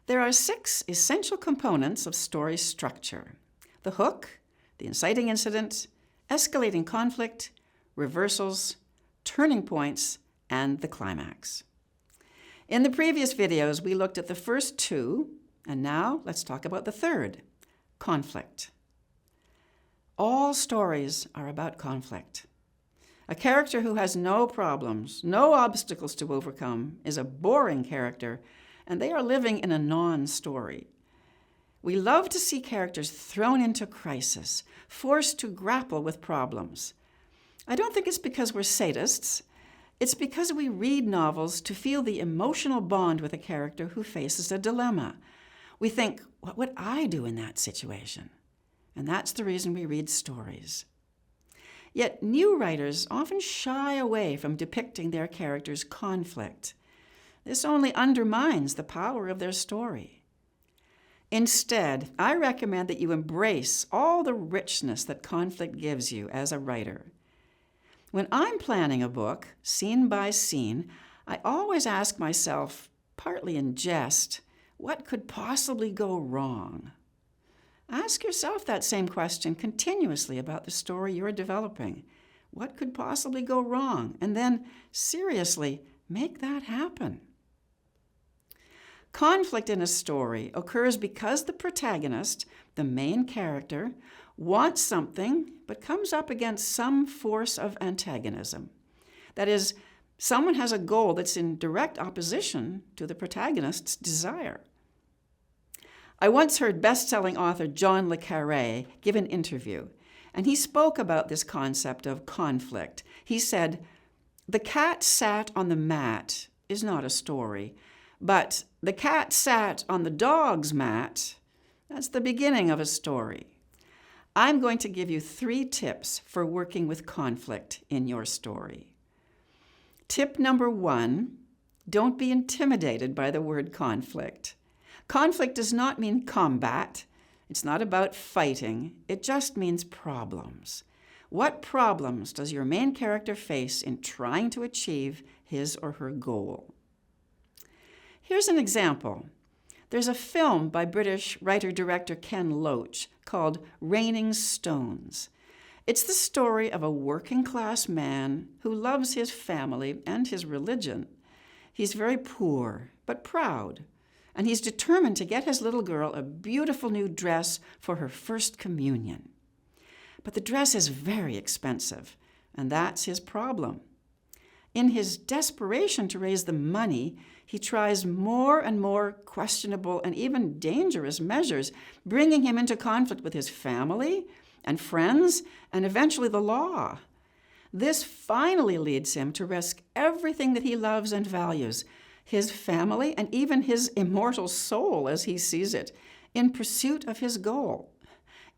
There are 6 essential components of story structure: the hook, the inciting incident, escalating conflict, reversals, turning points, and the climax. In the previous videos, we looked at the first 2, and now let's talk about the third, conflict. All stories are about conflict. A character who has no problems, no obstacles to overcome, is a boring character, and they are living in a non-story. We love to see characters thrown into crisis, forced to grapple with problems. I don't think it's because we're sadists. It's because we read novels to feel the emotional bond with a character who faces a dilemma. We think, what would I do in that situation? And that's the reason we read stories. Yet new writers often shy away from depicting their characters' conflict. This only undermines the power of their story. Instead, I recommend that you embrace all the richness that conflict gives you as a writer. When I'm planning a book, scene by scene, I always ask myself, partly in jest, what could possibly go wrong? Ask yourself that same question continuously about the story you're developing. What could possibly go wrong? And then, seriously, make that happen. Conflict in a story occurs because the protagonist, the main character, wants something but comes up against some force of antagonism. That is, someone has a goal that's in direct opposition to the protagonist's desire. I once heard best-selling author John le Carré give an interview, and he spoke about this concept of conflict. He said, "The cat sat on the mat is not a story, but the cat sat on the dog's mat, that's the beginning of a story." I'm going to give you 3 tips for working with conflict in your story. Tip number 1, don't be intimidated by the word conflict. Conflict does not mean combat. It's not about fighting. It just means problems. What problems does your main character face in trying to achieve his or her goal? Here's an example. There's a film by British writer-director Ken Loach called Raining Stones. It's the story of a working-class man who loves his family and his religion. He's very poor, but proud, and he's determined to get his little girl a beautiful new dress for her first communion. But the dress is very expensive, and that's his problem. In his desperation to raise the money, he tries more and more questionable and even dangerous measures, bringing him into conflict with his family and friends and eventually the law. This finally leads him to risk everything that he loves and values, his family and even his immortal soul as he sees it, in pursuit of his goal.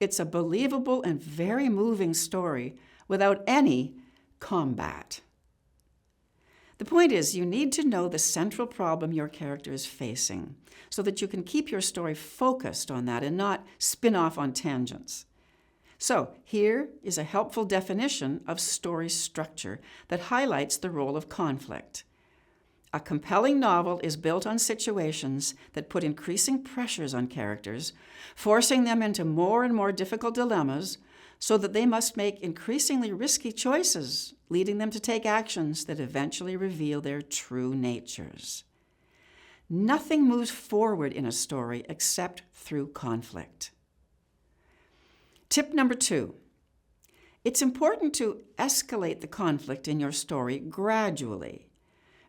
It's a believable and very moving story without any combat. The point is, you need to know the central problem your character is facing so that you can keep your story focused on that and not spin off on tangents. So here is a helpful definition of story structure that highlights the role of conflict. A compelling novel is built on situations that put increasing pressures on characters, forcing them into more and more difficult dilemmas so that they must make increasingly risky choices, leading them to take actions that eventually reveal their true natures. Nothing moves forward in a story except through conflict. Tip number 2. It's important to escalate the conflict in your story gradually.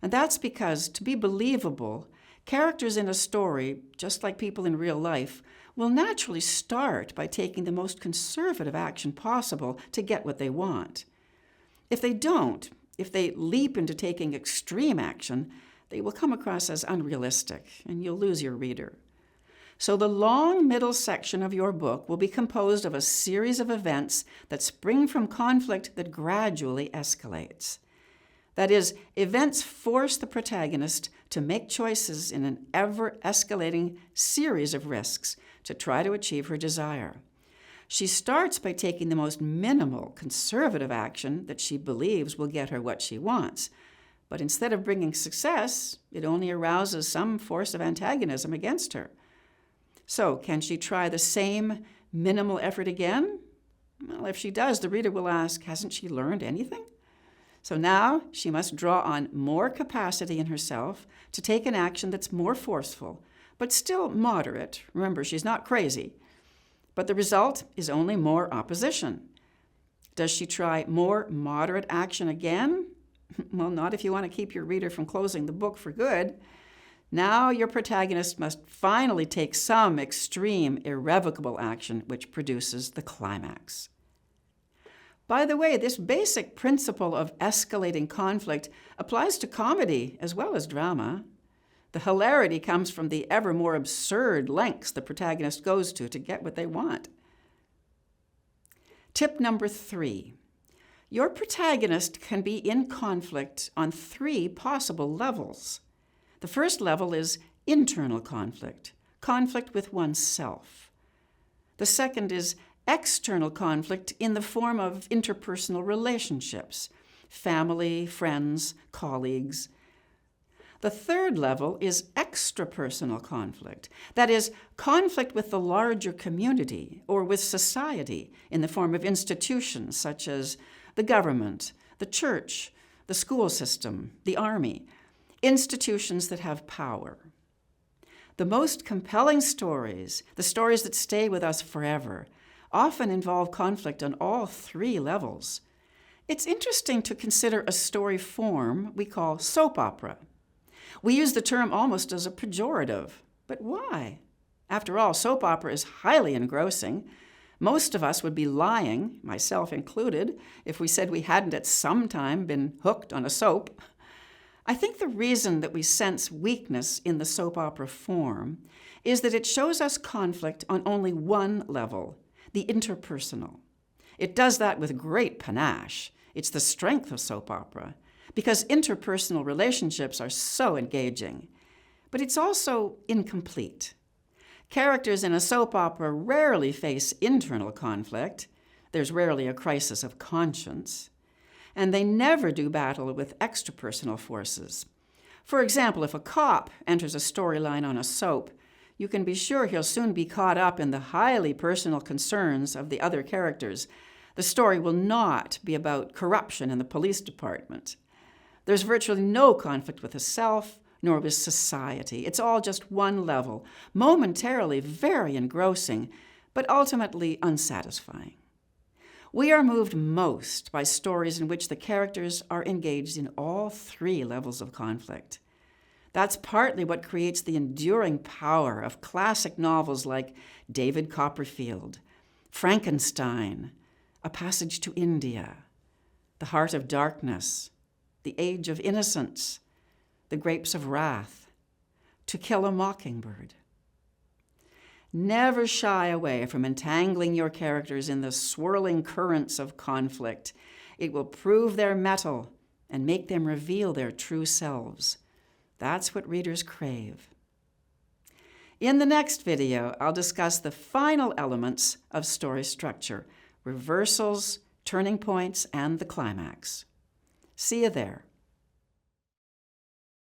And that's because, to be believable, characters in a story, just like people in real life, will naturally start by taking the most conservative action possible to get what they want. If they don't, if they leap into taking extreme action, they will come across as unrealistic, and you'll lose your reader. So the long middle section of your book will be composed of a series of events that spring from conflict that gradually escalates. That is, events force the protagonist to make choices in an ever-escalating series of risks to try to achieve her desire. She starts by taking the most minimal, conservative action that she believes will get her what she wants. But instead of bringing success, it only arouses some force of antagonism against her. So, can she try the same minimal effort again? Well, if she does, the reader will ask, hasn't she learned anything? So now she must draw on more capacity in herself to take an action that's more forceful, but still moderate. Remember, she's not crazy. But the result is only more opposition. Does she try more moderate action again? Well, not if you want to keep your reader from closing the book for good. Now your protagonist must finally take some extreme, irrevocable action which produces the climax. By the way, this basic principle of escalating conflict applies to comedy as well as drama. The hilarity comes from the ever more absurd lengths the protagonist goes to get what they want. Tip number 3. Your protagonist can be in conflict on 3 possible levels. The first level is internal conflict, conflict with oneself. The second is external conflict in the form of interpersonal relationships, family, friends, colleagues. The third level is extrapersonal conflict, that is, conflict with the larger community or with society in the form of institutions such as the government, the church, the school system, the army, institutions that have power. The most compelling stories, the stories that stay with us forever, often involve conflict on all 3 levels. It's interesting to consider a story form we call soap opera. We use the term almost as a pejorative, but why? After all, soap opera is highly engrossing. Most of us would be lying, myself included, if we said we hadn't at some time been hooked on a soap. I think the reason that we sense weakness in the soap opera form is that it shows us conflict on only one level, the interpersonal. It does that with great panache. It's the strength of soap opera, because interpersonal relationships are so engaging. But it's also incomplete. Characters in a soap opera rarely face internal conflict. There's rarely a crisis of conscience. And they never do battle with extrapersonal forces. For example, if a cop enters a storyline on a soap, you can be sure he'll soon be caught up in the highly personal concerns of the other characters. The story will not be about corruption in the police department. There's virtually no conflict with the self, nor with society. It's all just one level, momentarily very engrossing, but ultimately unsatisfying. We are moved most by stories in which the characters are engaged in all 3 levels of conflict. That's partly what creates the enduring power of classic novels like David Copperfield, Frankenstein, A Passage to India, The Heart of Darkness, The Age of Innocence, The Grapes of Wrath, To Kill a Mockingbird. Never shy away from entangling your characters in the swirling currents of conflict. It will prove their mettle and make them reveal their true selves. That's what readers crave. In the next video, I'll discuss the final elements of story structure, reversals, turning points, and the climax. See you there.